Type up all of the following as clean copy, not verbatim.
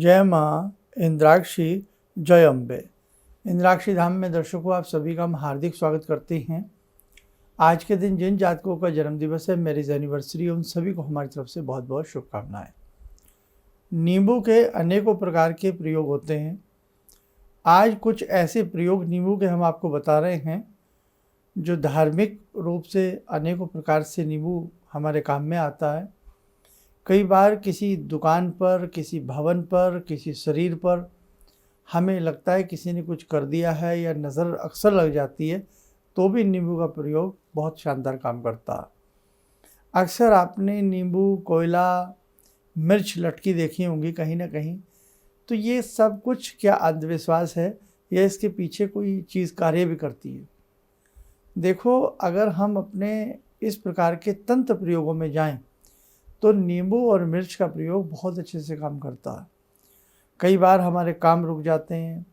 जय माँ इंद्राक्षी, जय अम्बे। इंद्राक्षी धाम में दर्शकों आप सभी का हम हार्दिक स्वागत करते हैं। आज के दिन जिन जातकों का जन्म दिवस है, मैरिज एनिवर्सरी, उन सभी को हमारी तरफ से बहुत बहुत शुभकामनाएं। नींबू के अनेकों प्रकार के प्रयोग होते हैं। आज कुछ ऐसे प्रयोग नींबू के हम आपको बता रहे हैं जो धार्मिक रूप से अनेकों प्रकार से नींबू हमारे काम में आता है। कई बार किसी दुकान पर, किसी भवन पर, किसी शरीर पर हमें लगता है किसी ने कुछ कर दिया है या नज़र अक्सर लग जाती है, तो भी नींबू का प्रयोग बहुत शानदार काम करता है। अक्सर आपने नींबू, कोयला, मिर्च लटकी देखी होंगी कहीं ना कहीं। तो ये सब कुछ क्या अंधविश्वास है या इसके पीछे कोई चीज़ कार्य भी करती है? देखो, अगर हम अपने इस प्रकार के तंत्र प्रयोगों में जाएं तो नींबू और मिर्च का प्रयोग बहुत अच्छे से काम करता है। कई बार हमारे काम रुक जाते हैं,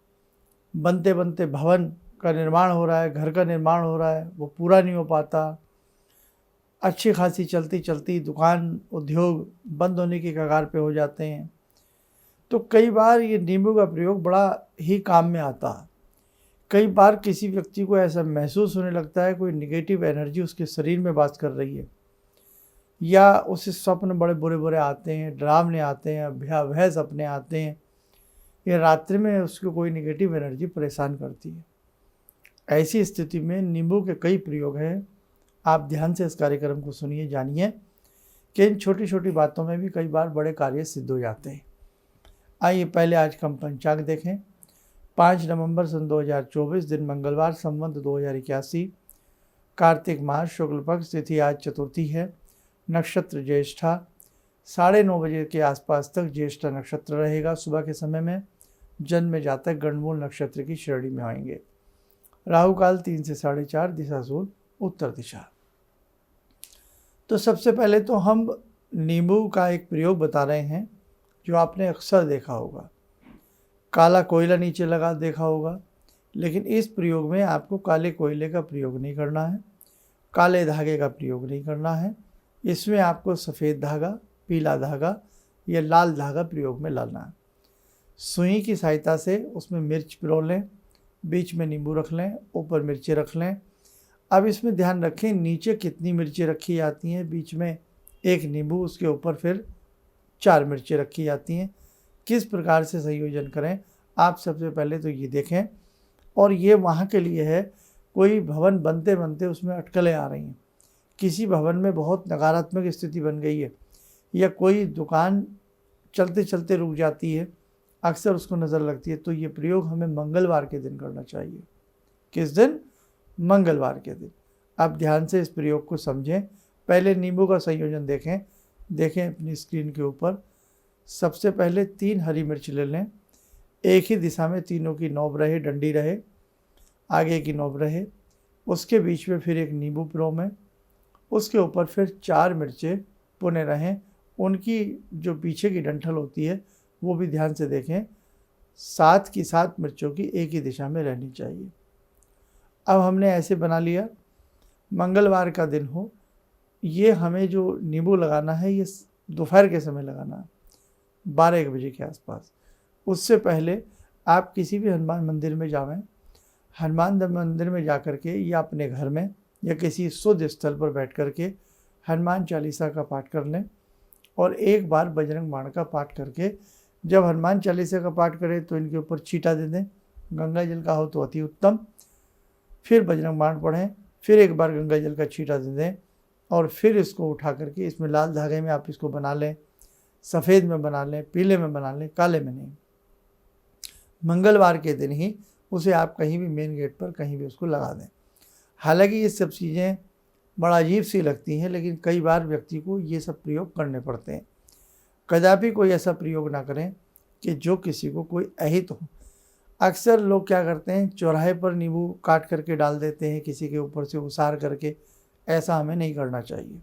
बनते बनते भवन का निर्माण हो रहा है, घर का निर्माण हो रहा है, वो पूरा नहीं हो पाता। अच्छी खासी चलती चलती दुकान, उद्योग बंद होने की कगार पे हो जाते हैं। तो कई बार ये नींबू का प्रयोग बड़ा ही काम में आता है। कई बार किसी व्यक्ति को ऐसा महसूस होने लगता है कोई निगेटिव एनर्जी उसके शरीर में वास कर रही है, या उसे स्वप्न बड़े बुरे बुरे आते हैं, डरावने आते हैं, भयावह सपने आते हैं, या रात्रि में उसको कोई निगेटिव एनर्जी परेशान करती है। ऐसी स्थिति में नींबू के कई प्रयोग हैं। आप ध्यान से इस कार्यक्रम को सुनिए, जानिए कि इन छोटी छोटी बातों में भी कई बार बड़े कार्य सिद्ध हो जाते हैं। आइए पहले आज का हम पंचांग देखें। 5 नवंबर सन 2024, दिन मंगलवार, संवत 2081, कार्तिक मास, शुक्ल पक्ष, तिथि आज चतुर्थी है, नक्षत्र ज्येष्ठा। 9:30 बजे के आसपास तक ज्येष्ठा नक्षत्र रहेगा। सुबह के समय में जन्म जातक गणमूल नक्षत्र की श्रेणी में आएंगे। राहु काल 3 से 4:30, दिशा सूल उत्तर दिशा। तो सबसे पहले तो हम नींबू का एक प्रयोग बता रहे हैं जो आपने अक्सर देखा होगा। काला कोयला नीचे लगा देखा होगा, लेकिन इस प्रयोग में आपको काले कोयले का प्रयोग नहीं करना है, काले धागे का प्रयोग नहीं करना है। इसमें आपको सफ़ेद धागा, पीला धागा या लाल धागा प्रयोग में लाना है। सुई की सहायता से उसमें मिर्च पिरो लें, बीच में नींबू रख लें, ऊपर मिर्ची रख लें। अब इसमें ध्यान रखें नीचे कितनी मिर्ची रखी जाती हैं, बीच में एक नींबू, उसके ऊपर फिर 4 मिर्ची रखी जाती हैं। किस प्रकार से संयोजन करें आप सबसे पहले तो ये देखें। और ये वहाँ के लिए है, कोई भवन बनते बनते उसमें अटकलें आ रही हैं, किसी भवन में बहुत नकारात्मक स्थिति बन गई है, या कोई दुकान चलते चलते रुक जाती है, अक्सर उसको नज़र लगती है, तो ये प्रयोग हमें मंगलवार के दिन करना चाहिए। किस दिन? मंगलवार के दिन। आप ध्यान से इस प्रयोग को समझें। पहले नींबू का संयोजन देखें अपनी स्क्रीन के ऊपर। सबसे पहले 3 हरी मिर्च ले लें, एक ही दिशा में तीनों की नोब रहे, डंडी रहे, आगे की नोब रहे। उसके बीच में फिर एक नींबू पिरो में, उसके ऊपर फिर 4 मिर्चें पुने रहें। उनकी जो पीछे की डंठल होती है वो भी ध्यान से देखें। 7 की 7 मिर्चों की एक ही दिशा में रहनी चाहिए। अब हमने ऐसे बना लिया। मंगलवार का दिन हो, ये हमें जो नींबू लगाना है ये दोपहर के समय लगाना है, 12-1 बजे के आसपास। उससे पहले आप किसी भी हनुमान मंदिर में जावें। हनुमान मंदिर में जा कर के या अपने घर में या किसी शुद्ध स्थल पर बैठ कर के हनुमान चालीसा का पाठ कर लें, और एक बार बजरंग बाण का पाठ करके, जब हनुमान चालीसा का पाठ करें तो इनके ऊपर छींटा दे दें। गंगा जल का हो तो अति उत्तम। फिर बजरंग बाण पढ़ें, फिर एक बार गंगा जल का छींटा दे दें, और फिर इसको उठा करके इसमें लाल धागे में आप इसको बना लें, सफ़ेद में बना लें, पीले में बना लें, काले में नहीं। मंगलवार के दिन ही उसे आप कहीं भी मेन गेट पर कहीं भी उसको लगा दें। हालांकि ये सब चीज़ें बड़ा अजीब सी लगती हैं, लेकिन कई बार व्यक्ति को ये सब प्रयोग करने पड़ते हैं। कदापि कोई ऐसा प्रयोग ना करें कि जो किसी को कोई अहित हो। अक्सर लोग क्या करते हैं, चौराहे पर नींबू काट करके डाल देते हैं किसी के ऊपर से उसार करके। ऐसा हमें नहीं करना चाहिए,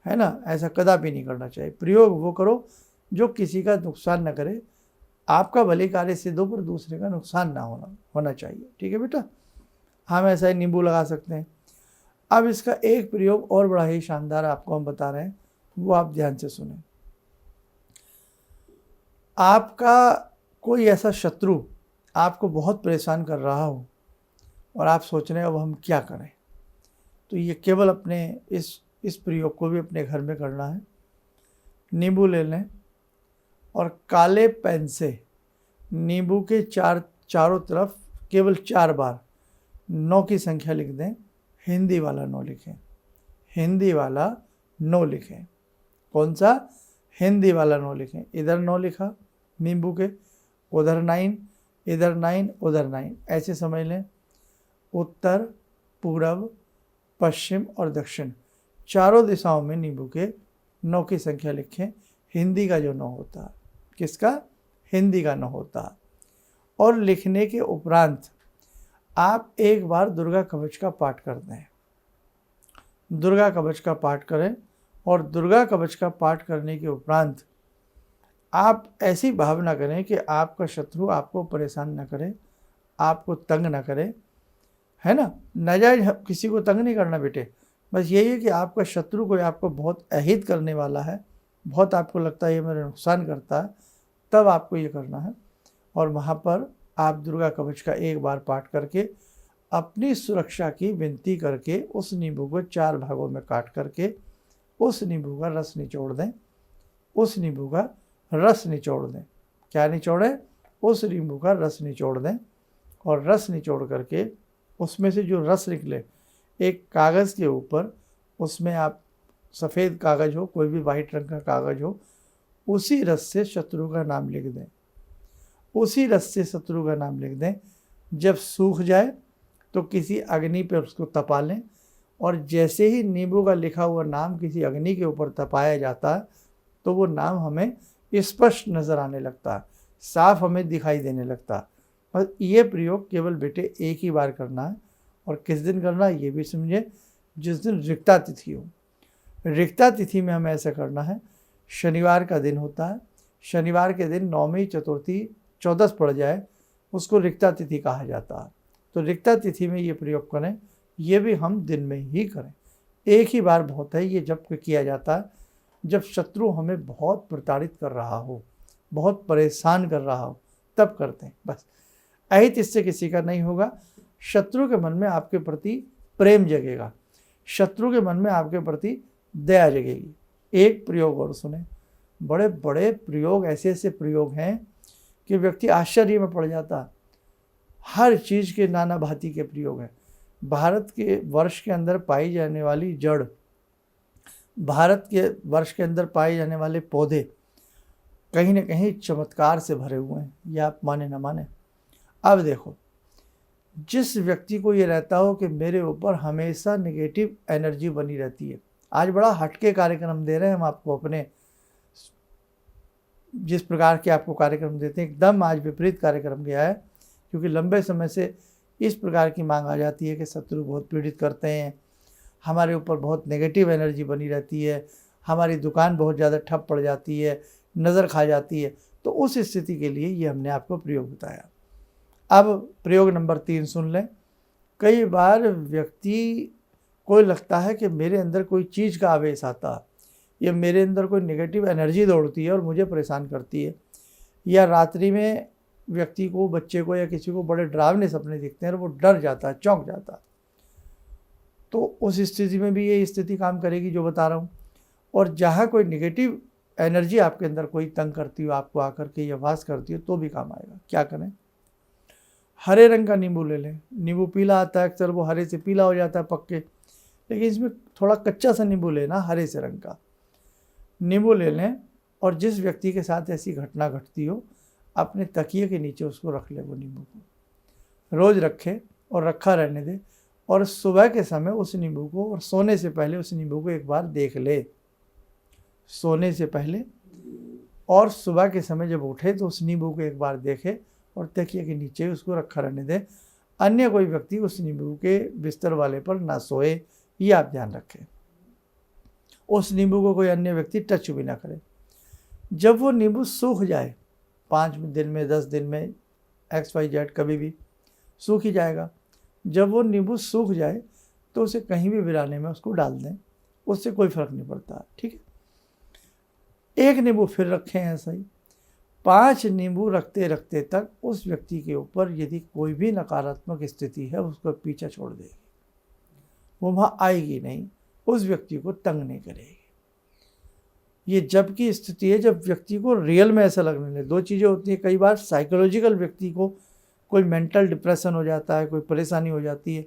है ना। ऐसा कदापि नहीं करना चाहिए। प्रयोग वो करो जो किसी का नुकसान न करे। आपका भले कार्य सिद्ध हो पर दूसरे का नुकसान ना होना चाहिए। ठीक है बेटा, हम ऐसा ही नींबू लगा सकते हैं। अब इसका एक प्रयोग और बड़ा ही शानदार आपको हम बता रहे हैं, वो आप ध्यान से सुने। आपका कोई ऐसा शत्रु आपको बहुत परेशान कर रहा हो और आप सोच रहे हैं अब हम क्या करें, तो ये केवल अपने इस प्रयोग को भी अपने घर में करना है। नींबू ले लें और काले पेन से नींबू के चारों तरफ केवल 4 बार 9 की संख्या लिख दें। हिंदी वाला 9 लिखें, हिंदी वाला 9 लिखें। कौन सा? हिंदी वाला 9 लिखें। इधर 9 लिखा नींबू के, उधर 9, इधर 9, उधर 9, ऐसे समझ लें। उत्तर, पूर्व, पश्चिम और दक्षिण चारों दिशाओं में नींबू के 9 की संख्या लिखें। हिंदी का जो 9 होता है, किसका? हिंदी का 9 होता है। और लिखने के उपरांत आप एक बार दुर्गा कवच का पाठ कर दें। दुर्गा कवच का पाठ करें और दुर्गा कवच का पाठ करने के उपरांत आप ऐसी भावना करें कि आपका शत्रु आपको परेशान न करे, आपको तंग न करे, है ना। नाजायज किसी को तंग नहीं करना बेटे, बस यही है कि आपका शत्रु कोई आपको बहुत अहित करने वाला है, बहुत आपको लगता है ये मेरा नुकसान करता है, तब आपको ये करना है। और वहाँ पर आप दुर्गा कवच का एक बार पाठ करके अपनी सुरक्षा की विनती करके उस नींबू को 4 भागों में काट करके उस नींबू का रस निचोड़ दें। उस नींबू का रस निचोड़ दें। क्या निचोड़ें? उस नींबू का रस निचोड़ दें। और रस निचोड़ करके उसमें से जो रस निकले एक कागज़ के ऊपर, उसमें आप सफ़ेद कागज़ हो, कोई भी वाइट रंग का कागज़ हो, उसी रस से शत्रु का नाम लिख दें। उसी रस से शत्रु का नाम लिख दें। जब सूख जाए तो किसी अग्नि पर उसको तपा लें, और जैसे ही नींबू का लिखा हुआ नाम किसी अग्नि के ऊपर तपाया जाता है तो वो नाम हमें स्पष्ट नज़र आने लगता है, साफ हमें दिखाई देने लगता है। बस ये प्रयोग केवल बेटे एक ही बार करना है। और किस दिन करना है ये भी समझे, जिस दिन रिक्ता तिथि हो। रिक्ता तिथि में हमें ऐसा करना है। शनिवार का दिन होता है, शनिवार के दिन नवमी चतुर्थी चौदस पड़ जाए, उसको रिक्ता तिथि कहा जाता है। तो रिक्ता तिथि में ये प्रयोग करें। ये भी हम दिन में ही करें, एक ही बार बहुत है। ये जब किया जाता है जब शत्रु हमें बहुत प्रताड़ित कर रहा हो, बहुत परेशान कर रहा हो, तब करते हैं। बस अहित इससे किसी का नहीं होगा। शत्रु के मन में आपके प्रति प्रेम जगेगा, शत्रु के मन में आपके प्रति दया जगेगी। एक प्रयोग और सुने, बड़े बड़े प्रयोग, ऐसे ऐसे प्रयोग हैं कि व्यक्ति आश्चर्य में पड़ जाता। हर चीज़ के नाना भांति के प्रयोग हैं। भारत के वर्ष के अंदर पाई जाने वाली जड़, भारत के वर्ष के अंदर पाए जाने वाले पौधे कहीं ना कहीं चमत्कार से भरे हुए हैं, ये आप माने ना माने। अब देखो, जिस व्यक्ति को ये रहता हो कि मेरे ऊपर हमेशा नेगेटिव एनर्जी बनी रहती है, आज बड़ा हटके कार्यक्रम दे रहे हैं हम आपको, अपने जिस प्रकार के आपको कार्यक्रम देते हैं एकदम आज विपरीत कार्यक्रम गया है। क्योंकि लंबे समय से इस प्रकार की मांग आ जाती है कि शत्रु बहुत पीड़ित करते हैं, हमारे ऊपर बहुत नेगेटिव एनर्जी बनी रहती है, हमारी दुकान बहुत ज़्यादा ठप पड़ जाती है, नज़र खा जाती है। तो उस स्थिति के लिए ये हमने आपको प्रयोग बताया। अब प्रयोग नंबर 3 सुन लें। कई बार व्यक्ति को लगता है कि मेरे अंदर कोई चीज़ का आवेश आता है, या मेरे अंदर कोई नेगेटिव एनर्जी दौड़ती है और मुझे परेशान करती है, या रात्रि में व्यक्ति को, बच्चे को या किसी को बड़े डरावने सपने दिखते हैं और वो डर जाता है, चौंक जाता है। तो उस स्थिति में भी ये स्थिति काम करेगी जो बता रहा हूँ। और जहाँ कोई नेगेटिव एनर्जी आपके अंदर कोई तंग करती हो, आपको आकर के या वास करती हो, तो भी काम आएगा। क्या करें? हरे रंग का नींबू ले लें। नींबू पीला आता है, अक्सर वो हरे से पीला हो जाता है पक के, लेकिन इसमें थोड़ा कच्चा सा नींबू लेना, हरे से रंग का नींबू ले लें। और जिस व्यक्ति के साथ ऐसी घटना घटती हो, अपने तकिए के नीचे उसको रख ले, वो नींबू को रोज़ रखे और रखा रहने दे। और सुबह के समय उस नींबू को, और सोने से पहले उस नींबू को एक बार देख ले, सोने से पहले। और सुबह के समय जब उठे तो उस नींबू को एक बार देखे और तकिए के नीचे उसको रखा रहने दे। अन्य कोई व्यक्ति उस नींबू के बिस्तर वाले पर ना सोए, ये आप ध्यान रखें। उस नींबू को कोई अन्य व्यक्ति टच भी ना करे। जब वो नींबू सूख जाए, 5 दिन में, 10 दिन में, XYZ कभी भी सूख ही जाएगा। जब वो नींबू सूख जाए तो उसे कहीं भी वीराने में उसको डाल दें, उससे कोई फर्क नहीं पड़ता। ठीक है, एक नींबू फिर रखें ऐसा ही। 5 नींबू रखते रखते तक उस व्यक्ति के ऊपर यदि कोई भी नकारात्मक स्थिति है उसको पीछा छोड़ देगी, वो वहाँ आएगी नहीं, उस व्यक्ति को तंग नहीं करेगी। ये जब की स्थिति है जब व्यक्ति को रियल में ऐसा लगने लगे। 2 चीज़ें होती हैं, कई बार साइकोलॉजिकल व्यक्ति को कोई मेंटल डिप्रेशन हो जाता है, कोई परेशानी हो जाती है,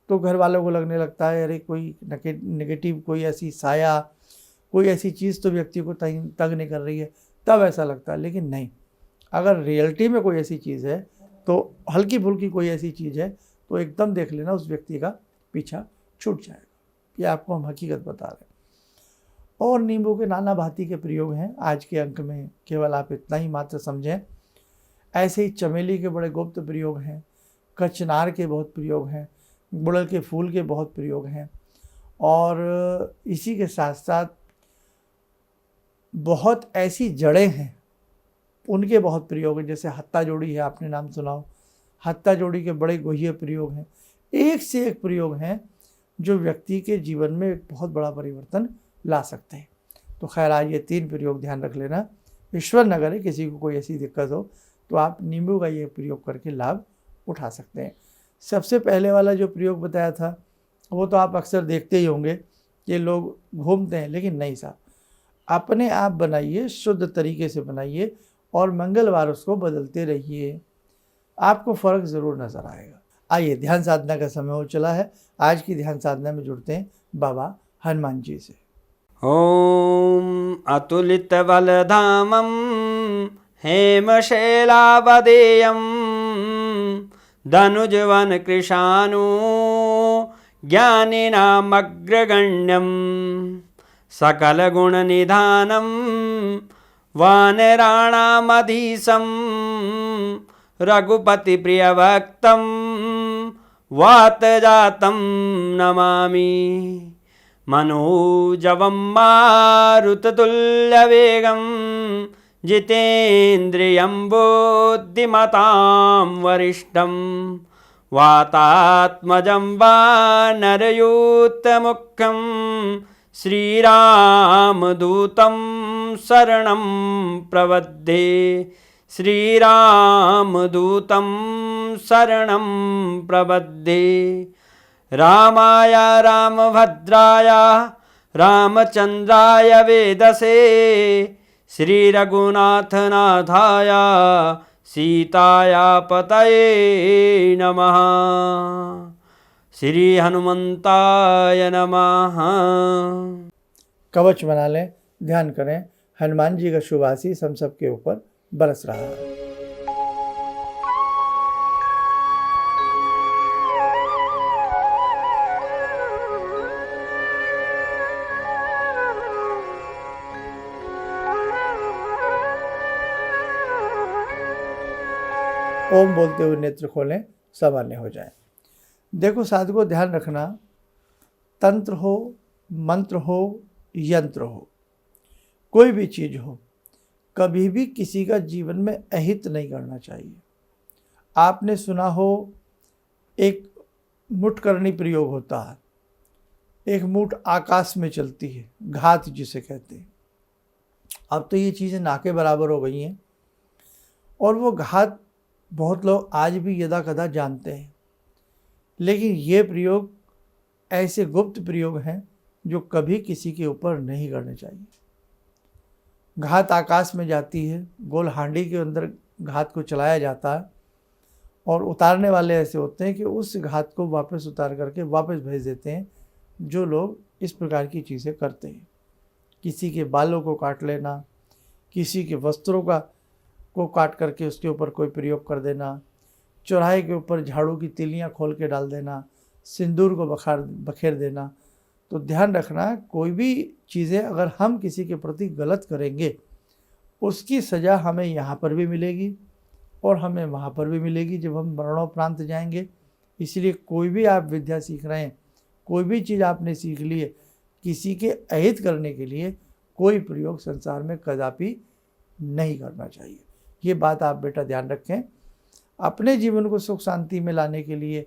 तो घर वालों को लगने लगता है अरे कोई नेगेटिव कोई ऐसी साया, कोई ऐसी चीज़ तो व्यक्ति को तंग नहीं कर रही है, तब ऐसा लगता है। लेकिन नहीं, अगर रियलिटी में कोई ऐसी चीज़ है तो हल्की फुल्की कोई ऐसी चीज़ है तो एकदम देख लेना उस व्यक्ति का पीछा छूट जाएगा। ये आपको हम हकीकत बता रहे हैं। और नींबू के नाना भांति के प्रयोग हैं। आज के अंक में केवल आप इतना ही मात्र समझें। ऐसे ही चमेली के बड़े गुप्त प्रयोग हैं, कचनार के बहुत प्रयोग हैं, गुड़हल के फूल के बहुत प्रयोग हैं, और इसी के साथ साथ बहुत ऐसी जड़ें हैं उनके बहुत प्रयोग हैं। जैसे हत्ता जोड़ी है, आपने नाम सुना हो, हत्ता जोड़ी के बड़े गुह्य प्रयोग हैं। एक से एक प्रयोग हैं जो व्यक्ति के जीवन में एक बहुत बड़ा परिवर्तन ला सकते हैं। तो खैर आज ये 3 प्रयोग ध्यान रख लेना। ईश्वर न करे किसी को कोई ऐसी दिक्कत हो तो आप नींबू का ये प्रयोग करके लाभ उठा सकते हैं। सबसे पहले वाला जो प्रयोग बताया था वो तो आप अक्सर देखते ही होंगे कि लोग घूमते हैं, लेकिन नहीं साहब, अपने आप बनाइए, शुद्ध तरीके से बनाइए और मंगलवार उसको बदलते रहिए, आपको फ़र्क ज़रूर नज़र आएगा। आइए ध्यान साधना का समय हो चला है। आज की ध्यान साधना में जुड़ते हैं बाबा हनुमान जी से। ॐ अतुलितबलधामं हेमशैलावदेयं धनुजवनकृशानु ज्ञानिनामग्रगण्यं सकलगुणनिधानं वानराणामधीशं रघुपतिप्रियभक्तं वातजातं नमामि। मनोजवं मारुततुल्यवेगं जितेन्द्रियं बुद्धिमतां वरिष्ठं वातात्मजं वानरयूथमुख्यं श्रीरामदूतं शरणं प्रपद्ये। श्रीरामदूतं शरणं प्रपद्ये। रामाय रामभद्राय रामचन्द्राय वेदसे श्रीरघुनाथनाथाय सीताया पतये नमः। श्री हनुमंताय नमः। कवच बना लें, ध्यान करें, हनुमान जी का शुभ आशीष हम सबके ऊपर बरस रहा है। ओम बोलते हुए नेत्र खोलें, सामान्य हो जाए। देखो साधकों, ध्यान रखना, तंत्र हो, मंत्र हो, यंत्र हो, कोई भी चीज़ हो, कभी भी किसी का जीवन में अहित नहीं करना चाहिए। आपने सुना हो एक मुठकरणी प्रयोग होता है, एक मुठ आकाश में चलती है, घात जिसे कहते हैं। अब तो ये चीज़ें ना के बराबर हो गई हैं और वो घात बहुत लोग आज भी यदा कदा जानते हैं, लेकिन ये प्रयोग ऐसे गुप्त प्रयोग हैं जो कभी किसी के ऊपर नहीं करने चाहिए। घात आकाश में जाती है, गोल हांडी के अंदर घात को चलाया जाता है और उतारने वाले ऐसे होते हैं कि उस घात को वापस उतार करके वापस भेज देते हैं। जो लोग इस प्रकार की चीज़ें करते हैं, किसी के बालों को काट लेना, किसी के वस्त्रों को काट करके उसके ऊपर कोई प्रयोग कर देना, चौराहे के ऊपर झाड़ू की तिलियां खोल के डाल देना, सिंदूर को बखेर देना। तो ध्यान रखना, कोई भी चीज़ें अगर हम किसी के प्रति गलत करेंगे उसकी सज़ा हमें यहाँ पर भी मिलेगी और हमें वहाँ पर भी मिलेगी जब हम मरणोपरांत जाएंगे। इसलिए कोई भी आप विद्या सीख रहे हैं, कोई भी चीज़ आपने सीख ली है, किसी के अहित करने के लिए कोई प्रयोग संसार में कदापि नहीं करना चाहिए। ये बात आप बेटा ध्यान रखें। अपने जीवन को सुख शांति में लाने के लिए,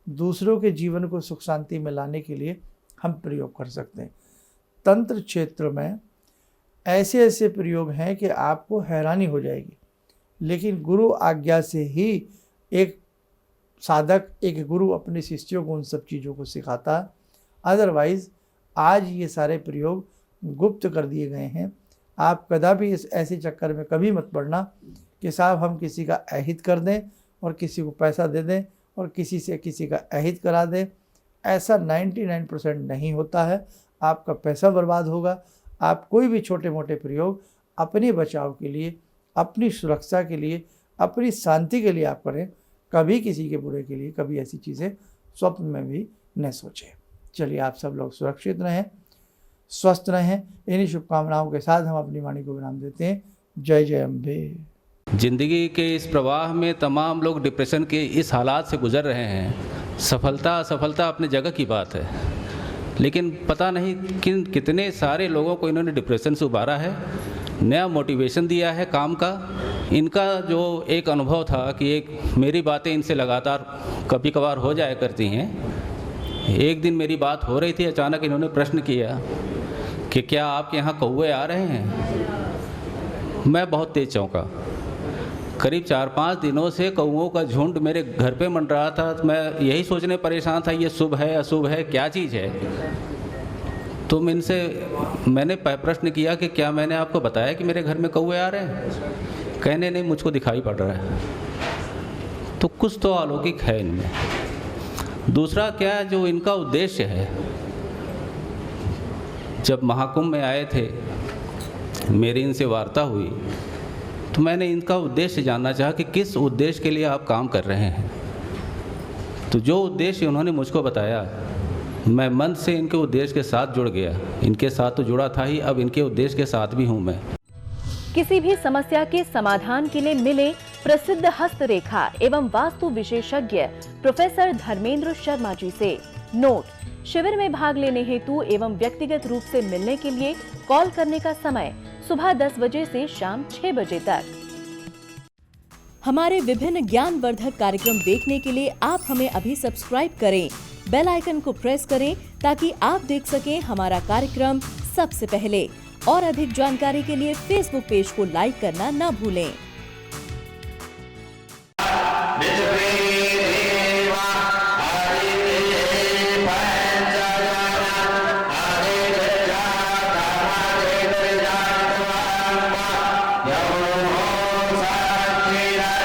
दूसरों के जीवन को सुख शांति में लाने के लिए हम प्रयोग कर सकते हैं। तंत्र क्षेत्र में ऐसे ऐसे प्रयोग हैं कि आपको हैरानी हो जाएगी। लेकिन गुरु आज्ञा से ही एक साधक, एक गुरु अपने शिष्यों को उन सब चीज़ों को सिखाता। अदरवाइज़ आज ये सारे प्रयोग गुप्त कर दिए गए हैं। आप कदापि इस ऐसे चक्कर में कभी मत पड़ना कि साहब हम किसी का अहित कर दें और किसी को पैसा दे दें और किसी से किसी का अहित करा दें। ऐसा 99% नहीं होता है। आपका पैसा बर्बाद होगा। आप कोई भी छोटे मोटे प्रयोग अपने बचाव के लिए, अपनी सुरक्षा के लिए, अपनी शांति के लिए आप करें। कभी किसी के बुरे के लिए कभी ऐसी चीज़ें स्वप्न में भी न सोचें। चलिए, आप सब लोग सुरक्षित रहें, स्वस्थ रहें। इन्हीं शुभकामनाओं के साथ हम अपनी वाणी को विराम देते हैं। जय जय अम्बे। जिंदगी के इस प्रवाह में तमाम लोग डिप्रेशन के इस हालात से गुजर रहे हैं। सफलता असफलता अपनी जगह की बात है, लेकिन पता नहीं कितने सारे लोगों को इन्होंने डिप्रेशन से उबारा है, नया मोटिवेशन दिया है काम का। इनका जो एक अनुभव था कि एक मेरी बातें इनसे लगातार कभी कभार हो जाया करती हैं। एक दिन मेरी बात हो रही थी, अचानक इन्होंने प्रश्न किया कि क्या आपके यहाँ कौवे आ रहे हैं। मैं बहुत तेज चौंका। करीब 4-5 दिनों से कौवों का झुंड मेरे घर पे मंड रहा था। तो मैं यही सोचने परेशान था, ये शुभ है अशुभ है, क्या चीज़ है। तो मैंने प्रश्न किया कि क्या मैंने आपको बताया कि मेरे घर में कौवे आ रहे हैं। कहने नहीं, मुझको दिखाई पड़ रहा है। तो कुछ तो अलौकिक है इनमें। दूसरा क्या, जो इनका उद्देश्य है, जब महाकुंभ में आए थे, मेरी इनसे वार्ता हुई तो मैंने इनका उद्देश्य जानना चाहा कि किस उद्देश्य के लिए आप काम कर रहे हैं। तो जो उद्देश्य उन्होंने मुझको बताया, मैं मन से इनके उद्देश्य के साथ जुड़ गया। इनके साथ तो जुड़ा था ही, अब इनके उद्देश्य के साथ भी हूँ मैं। किसी भी समस्या के समाधान के लिए मिले प्रसिद्ध हस्तरेखा एवं वास्तु विशेषज्ञ प्रोफेसर धर्मेंद्र शर्मा जी से। नोट: शिविर में भाग लेने हेतु एवं व्यक्तिगत रूप से मिलने के लिए कॉल करने का समय सुबह 10 बजे से शाम 6 बजे तक। हमारे विभिन्न ज्ञानवर्धक कार्यक्रम देखने के लिए आप हमें अभी सब्सक्राइब करें, बेल आइकन को प्रेस करें ताकि आप देख सकें हमारा कार्यक्रम सबसे पहले। और अधिक जानकारी के लिए फेसबुक पेज को लाइक करना न भूलें।